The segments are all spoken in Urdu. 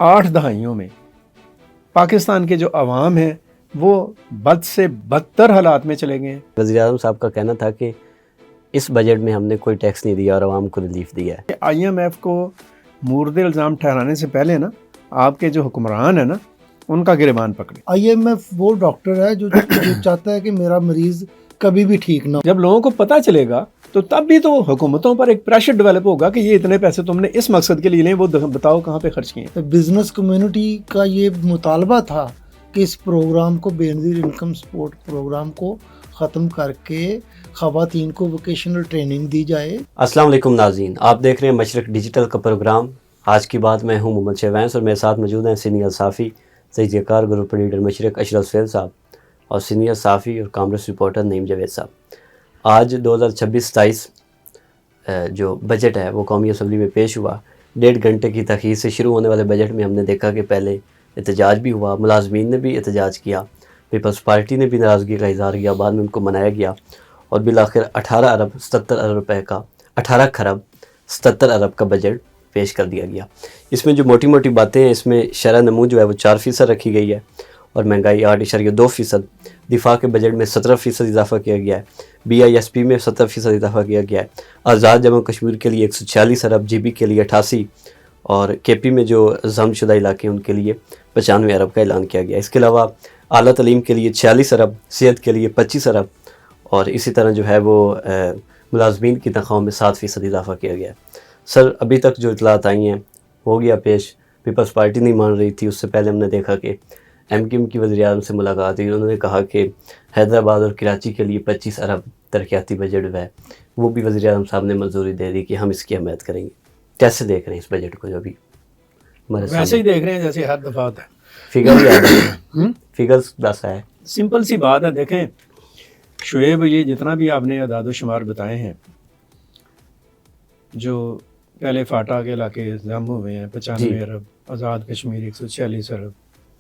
8 دہائیوں میں پاکستان کے جو عوام ہیں وہ بد سے بدتر حالات میں چلے گئے ہیں۔ وزیر اعظم صاحب کا کہنا تھا کہ اس بجٹ میں ہم نے کوئی ٹیکس نہیں دیا اور عوام کو ریلیف دیا ہے۔ IMF کو مورد الزام ٹھہرانے سے پہلے نا آپ کے جو حکمران ہیں نا ان کا گریبان پکڑے۔ IMF وہ ڈاکٹر ہے جو چاہتا ہے کہ میرا مریض کبھی بھی ٹھیک نہ ہو۔ جب لوگوں کو پتہ چلے گا تو تب بھی تو حکومتوں پر ایک پریشر ڈیولپ ہوگا کہ یہ اتنے پیسے تم نے اس مقصد کے لیے لیں، وہ بتاؤ کہاں پہ خرچ کیے۔ بزنس کمیونٹی کا یہ مطالبہ تھا کہ اس پروگرام کو Benazir income support programme کو ختم کر کے خواتین کو ووکیشنل ٹریننگ دی جائے۔ السلام علیکم ناظرین، آپ دیکھ رہے ہیں مشرق ڈیجیٹل کا پروگرام آج کی بات۔ میں ہوں محمد شہوینس اور میرے ساتھ موجود ہیں سینئر صحافی تجزیہ کار گروپ لیڈر مشرق اشرف سہیل صاحب اور سینئر صحافی اور کامرس رپورٹر نعیم جاوید صاحب۔ آج 2026-27 جو بجٹ ہے وہ قومی اسمبلی میں پیش ہوا۔ 1.5 گھنٹے کی تاخیر سے شروع ہونے والے بجٹ میں ہم نے دیکھا کہ پہلے احتجاج بھی ہوا، ملازمین نے بھی احتجاج کیا، پیپلز پارٹی نے بھی ناراضگی کا اظہار کیا، بعد میں ان کو منایا گیا اور بالآخر 18 خرب 77 ارب کا بجٹ پیش کر دیا گیا۔ اس میں جو موٹی موٹی باتیں ہیں، اس میں شرح نمو جو ہے وہ 4% رکھی گئی ہے اور مہنگائی 8.2%، دفاع کے بجٹ میں 17% اضافہ کیا گیا ہے، BISP میں 70% اضافہ کیا گیا ہے، آزاد جموں کشمیر کے لیے 146 ارب، GB کے لیے 88 اور KP میں جو ضم شدہ علاقے ہیں ان کے لیے 95 ارب کا اعلان کیا گیا۔ اس کے علاوہ اعلیٰ تعلیم کے لیے 46 ارب، صحت کے لیے 25 ارب اور اسی طرح جو ہے وہ ملازمین کی تنخواہوں میں 7% اضافہ کیا گیا ہے۔ سر، ابھی تک جو اطلاعات آئی ہیں ہو گیا پیش، پیپلز پارٹی نہیں مان رہی تھی، اس سے پہلے ہم نے دیکھا کہ MKM کی وزیر اعظم سے ملاقات ہوئی، انہوں نے کہا کہ حیدرآباد اور کراچی کے لیے 25 ارب ترقیاتی بجٹ ہے، وہ بھی وزیر اعظم صاحب نے منظوری دے دی کہ ہم اس کی حمایت کریں گے۔ کیسے دیکھ رہے ہیں اس بجٹ کو جو ابھی ہمارے سامنے؟ ویسے ہی دیکھ رہے ہیں جیسے ہر دفعہ ہوتا ہے۔ فگر ہی فگرز دس ہے، سمپل سی بات ہے۔ دیکھیں شعیب، یہ جتنا بھی آپ نے اعداد و شمار بتائے ہیں، جو پہلے فاٹا کے علاقے ضم ہوئے ہیں 95 ارب، آزاد کشمیر 146 ارب،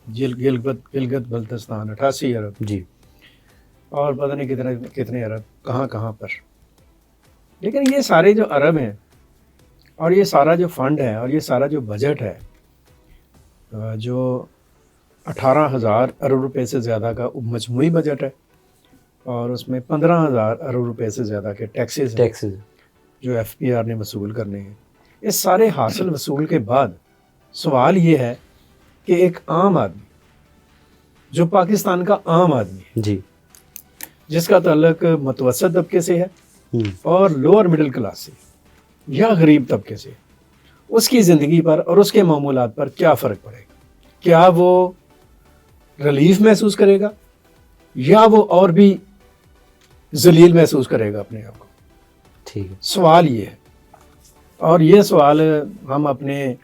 گلگت بلتستان 88 ارب جی، اور پتہ نہیں کتنے ارب کہاں پر۔ لیکن یہ سارے جو ارب ہیں اور یہ سارا جو فنڈ ہے اور یہ سارا جو بجٹ ہے جو 18,000 ارب روپے سے زیادہ کا مجموعی بجٹ ہے اور اس میں 15,000 ارب روپے سے زیادہ کے ٹیکسز جو FPR نے وصول کرنے ہیں۔ اس سارے حاصل وصول کے بعد سوال یہ ہے کہ ایک عام آدمی جو پاکستان کا عام آدمی ہے، جی، جس کا تعلق متوسط طبقے سے ہے اور لوور مڈل کلاس سے یا غریب طبقے سے، اس کی زندگی پر اور اس کے معمولات پر کیا فرق پڑے گا؟ کیا وہ ریلیف محسوس کرے گا یا وہ اور بھی ذلیل محسوس کرے گا اپنے آپ کو؟ ٹھیک ہے، سوال یہ ہے، اور یہ سوال ہم اپنے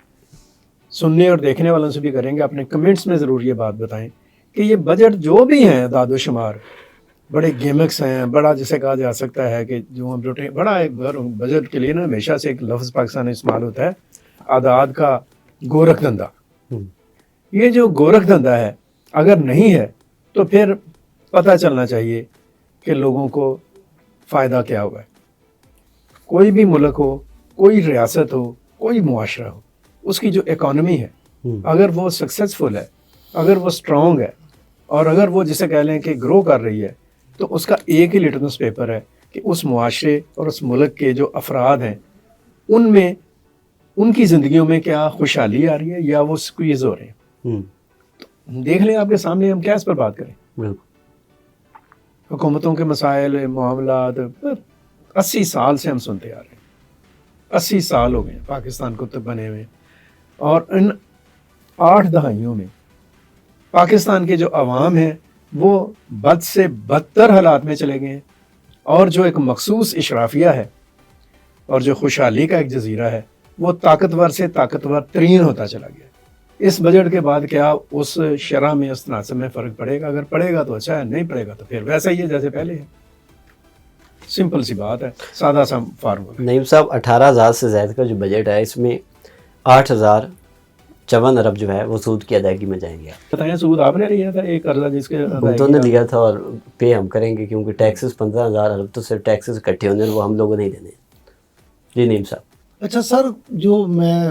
سننے اور دیکھنے والوں سے بھی کریں گے۔ اپنے کمنٹس میں ضرور یہ بات بتائیں کہ یہ بجٹ جو بھی ہیں اعداد و شمار بڑے گیمکس ہیں، بڑا جسے کہا جا سکتا ہے کہ جو ہم بڑا ایک بجٹ کے لیے نا ہمیشہ سے ایک لفظ پاکستان میں استعمال ہوتا ہے، اعداد کا گورکھ دھندا۔ یہ جو گورکھ دھندا ہے اگر نہیں ہے تو پھر پتہ چلنا چاہیے کہ لوگوں کو فائدہ کیا ہوا ہے۔ کوئی بھی ملک ہو، کوئی ریاست ہو، کوئی معاشرہ ہو، اس کی جو اکانومی ہے اگر وہ سکسیزفل ہے، اگر وہ اسٹرانگ ہے اور اگر وہ جسے کہہ لیں کہ گرو کر رہی ہے، تو اس کا ایک ہی لٹمس پیپر ہے کہ اس معاشرے اور اس ملک کے جو افراد ہیں ان میں ان کی زندگیوں میں کیا خوشحالی آ رہی ہے یا وہ سکویز ہو رہے ہیں۔ تو دیکھ لیں آپ کے سامنے، ہم کیا اس پر بات کریں؟ حکومتوں کے مسائل، معاملات 80 سال سے ہم سنتے آ رہے ہیں، 80 سال ہو گئے ہیں پاکستان کو تب بنے ہوئے، اور ان 8 دہائیوں میں پاکستان کے جو عوام ہیں وہ بد سے بدتر حالات میں چلے گئے ہیں، اور جو ایک مخصوص اشرافیہ ہے اور جو خوشحالی کا ایک جزیرہ ہے وہ طاقتور سے طاقتور ترین ہوتا چلا گیا۔ اس بجٹ کے بعد کیا اس شرح میں، اس تناسب میں فرق پڑے گا؟ اگر پڑے گا تو اچھا ہے، نہیں پڑے گا تو پھر ویسا ہی ہے جیسے پہلے ہے۔ سمپل سی بات ہے، سادہ سا فارمولا۔ نعیم صاحب، 18,000 سے زائد کا جو بجٹ ہے اس میں 8,054 ارب جو ہے وہ سود کی ادائیگی میں جائیں گے۔ بتائیں، سود آپ نے لیا تھا ایک قرضہ جس کے حکومتوں نے لیا تھا اور پے ہم کریں گے، کیونکہ ٹیکسز 15,000 ارب تو صرف ٹیکسز اکٹھے ہونے وہ ہم لوگوں نہیں دینے۔ جی نعیم صاحب۔ اچھا سر، جو میں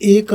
$1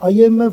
IMF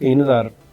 3000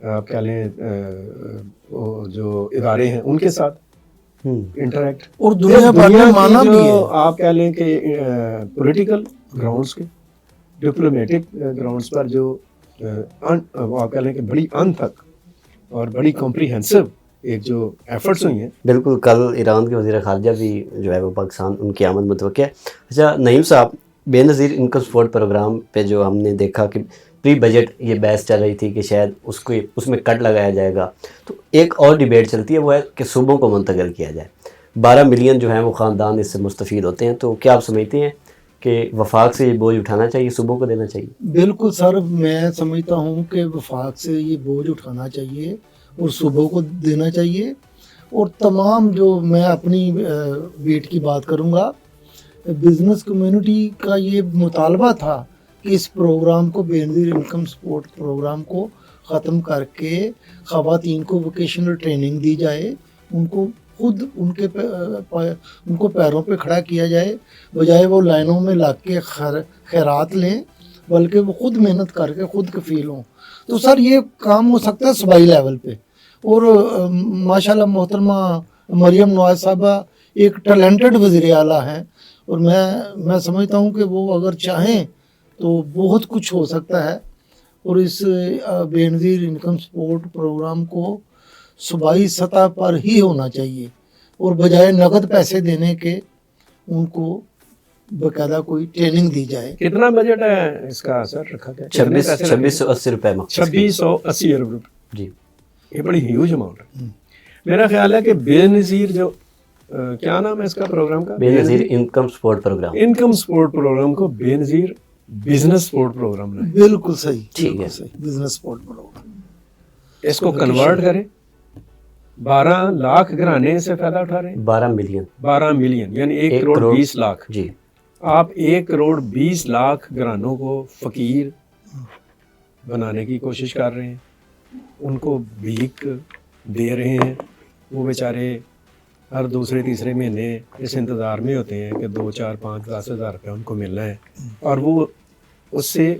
آپ کہہ لیں وہ جو ادارے ہیں ان کے ساتھ انٹریکٹ. اور دنیا بھر میں مانا بھی ہے. آپ کہہ لیں کہ پولیٹیکل گراؤنڈس کے ڈپلومیٹک گراؤنڈس پر جو آپ کہہ لیں کہ بڑی انتھک اور بڑی کمپریہنسو ایک جو ایفرٹس ہوئی ہیں. بالکل کل ایران کے وزیر خارجہ بھی جو ہے وہ پاکستان ان کی آمد متوقع ہے. اچھا نعیم صاحب، بے نظیر انکم سپورٹ پروگرام پہ جو ہم نے دیکھا کہ پری بجٹ یہ بحث چل رہی تھی کہ شاید اس میں کٹ لگایا جائے گا، تو ایک اور ڈیبیٹ چلتی ہے وہ ہے کہ صوبوں کو منتقل کیا جائے. 12 ملین جو ہیں وہ خاندان اس سے مستفید ہوتے ہیں، تو کیا آپ سمجھتے ہیں کہ وفاق سے یہ بوجھ اٹھانا چاہیے، صوبوں کو دینا چاہیے؟ بالکل سر، میں سمجھتا ہوں کہ وفاق سے یہ بوجھ اٹھانا چاہیے اور صوبوں کو دینا چاہیے. اور تمام جو میں اپنی ویٹ کی بات کروں گا، بزنس کمیونٹی کا یہ مطالبہ تھا کہ اس پروگرام کو، Benazir income support programme کو ختم کر کے خواتین کو ووکیشنل ٹریننگ دی جائے، ان کو خود ان کو پیروں پہ کھڑا کیا جائے، بجائے وہ لائنوں میں لگ کے خیرات لیں، بلکہ وہ خود محنت کر کے خود کفیل ہوں. تو سر یہ کام ہو سکتا ہے صوبائی لیول پہ. اور ماشاءاللہ محترمہ مریم نواز صاحبہ ایک ٹیلنٹڈ وزیر اعلیٰ ہیں، اور میں سمجھتا ہوں کہ وہ اگر چاہیں تو بہت کچھ ہو سکتا ہے. اور اس بے نظیر انکم سپورٹ پروگرام کو صوبائی سطح پر ہی ہونا چاہیے، اور بجائے نقد پیسے دینے کے ان کو باقاعدہ کوئی ٹریننگ دی جائے. کتنا بجٹ ہے اس کا سر رکھا گیا؟ 2680 روپے. 2680 ارب روپے. جی یہ بڑی ہیوج اماؤنٹ ہے. میرا خیال ہے کہ بے نظیر جو کیا نام ہے اس کا پروگرام کا؟ Benazir income support programme. Income support programme کو بے نظیر بزنس سپورٹ پروگرام ہے. بالکل صحیح، ٹھیک ہے. بزنس سپورٹ پروگرام اس کو کنورٹ کریں. 12 لاکھ گھرانے سے فائدہ اٹھا رہے ہیں. 12 ملین 12 ملین یعنی 1 کروڑ 20 لاکھ. جی. آپ 1 کروڑ 20 لاکھ گھرانوں کو فقیر بنانے کی کوشش کر رہے ہیں، ان کو بھیک دے رہے ہیں. وہ بیچارے ہر دوسرے تیسرے مہینے اس انتظار میں ہوتے ہیں کہ 2 4 5 10 ہزار روپیہ ان کو ملنا ہے، اور وہ اس سے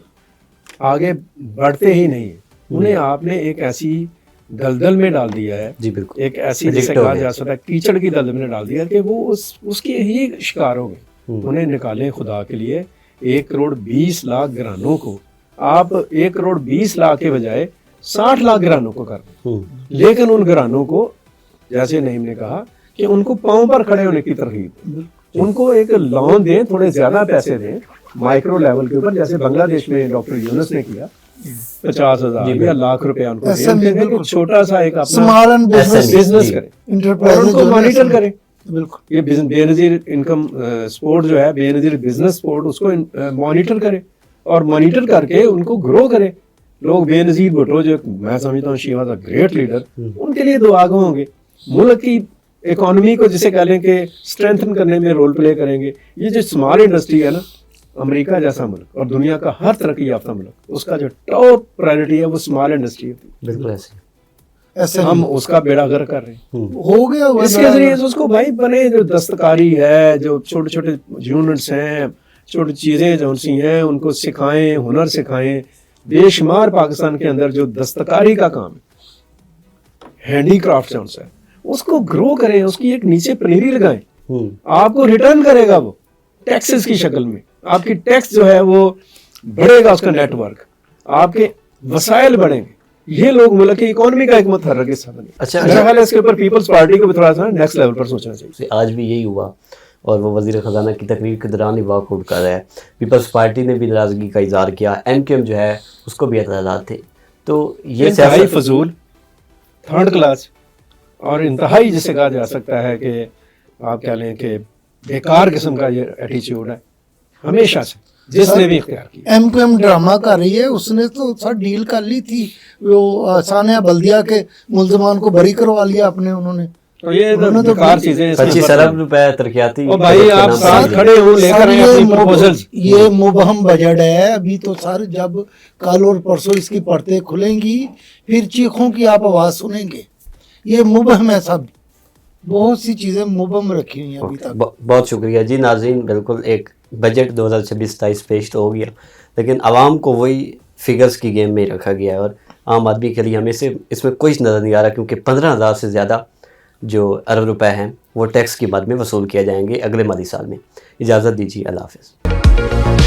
آگے بڑھتے ہی نہیں ہیں. انہیں آپ نے ایک ایسی دلدل میں ڈال دیا ہے. جی بالکل. ایک ایسی جسے کہا جا سکتا ہے کیچڑ کی دلدل میں ڈال دیا کہ وہ اس کے ہی شکار ہو گئے. انہیں نکالیں خدا کے لیے. 1 کروڑ 20 لاکھ گھرانوں کو آپ 1 کروڑ 20 لاکھ کے بجائے 60 لاکھ گھرانوں کو کر دیں. لیکن ان گھرانوں کو جیسے نعیم نے کہا کہ ان کو پاؤں پر کھڑے ہونے کی ترغیب، ان کو ایک لون دیں، تھوڑے زیادہ پیسے دیں مائکرو لیول کے اوپر، جیسے بنگلہ دیش میں ڈاکٹر یونس نے کیا. 50,000 یا لاکھ روپے ان کو دیں، چھوٹا سا ایک اپنا بزنس کریں اور ان کو مانیٹر کریں. بالکل. یہ بے نظیر انکم سپورٹ جو ہے، بے نظیر بزنس سپورٹ، اس کو مانیٹر کرے اور مانیٹر کر کے ان کو گرو کرے. لوگ بے نظیر بھٹو جو میں سمجھتا ہوں she was a great leader, ان کے لیے دعا گو ہوں گے. ملک کی اکانومی کو جسے کہہ لیں کہ اسٹرینتھن کرنے میں رول پلے کریں گے. یہ جو اسمال انڈسٹری ہے نا، امریکہ جیسا ملک اور دنیا کا ہر ترقی یافتہ ملک، اس کا جو ٹاپ پرائرٹی ہے وہ اسمال انڈسٹری ہوتی ہے. بالکل ایسے ہم اس کا بیڑا گر کر رہے ہیں. ہو گیا اس کے ذریعے اس کو بھائی بنے، جو دستکاری ہے، جو چھوٹے چھوٹے یونٹس ہیں، چھوٹی چیزیں جو سی ہیں، ان کو سکھائیں، ہنر سکھائیں. بے شمار پاکستان کے اندر جو دستکاری کا کام ہے، ہینڈی کرافٹ ہے، اس کو گرو کریں، اس کی ایک نیچے پنیری لگائیں. آپ کو ریٹرن کرے گا وہ ٹیکسز کی شکل میں. آپ کی ٹیکس جو ہے وہ بڑھے گا، اس کا نیٹ ورک، آپ کے وسائل بڑھیں گے. یہ لوگ ملک کی اکانومی کا ایک متحرک حصہ بنے. اچھا میرا خیال ہے اس کے اوپر پیپلز پارٹی کو بھی تھوڑا سا نیکسٹ لیول پر سوچنا چاہیے. آج بھی یہی ہوا اور وہ وزیر خزانہ کی تقریر کے دوران ہی واک آؤٹ کر رہا ہے. پیپلز پارٹی نے بھی ناراضگی کا اظہار کیا، ایم کیو ایم جو ہے اس کو بھی اعتراضات تھے. تو یہ انتہائی فضول، تھرڈ کلاس اور انتہائی جسے کہا جا سکتا ہے کہ آپ کہہ لیں کہ بیکار قسم کا یہ ایٹیچیوڈ ہے ہمیشہ سے جس نے بھی اختیار کیا. ایم کیو ایم ڈرامہ کر رہی ہے. اس نے تو سر ڈیل کر لی تھی، وہ ثانیہ بلدیہ کے ملزمان کو بری کروا لیا اپنے. انہوں نے تو یہ بیکار چیزیں 25 ارب روپے ترقیاتی. بھائی آپ ساتھ کھڑے ہوں، لے کر آئیں اپنی پروپوزلز. یہ مبہم بجٹ ہے ابھی تو سر. جب کل اور پرسوں اس کی پرتیں کھلیں گی پھر چیخوں کی آپ آواز سنیں گے. یہ مبہم ہے سب، بہت سی چیزیں مبہم رکھی ہوئی ہیں ابھی تک. بہت شکریہ جی. ناظرین بالکل ایک بجٹ 2026-27 پیش تو ہو گیا، لیکن عوام کو وہی فگرز کی گیم میں رکھا گیا ہے اور عام آدمی کے لیے ہمیں سے اس میں کوئی نظر نہیں آ رہا، کیونکہ 15,000 سے زیادہ جو ارب روپے ہیں وہ ٹیکس کی مد میں وصول کیا جائیں گے اگلے مالی سال میں۔ اجازت دیجیے، اللہ حافظ۔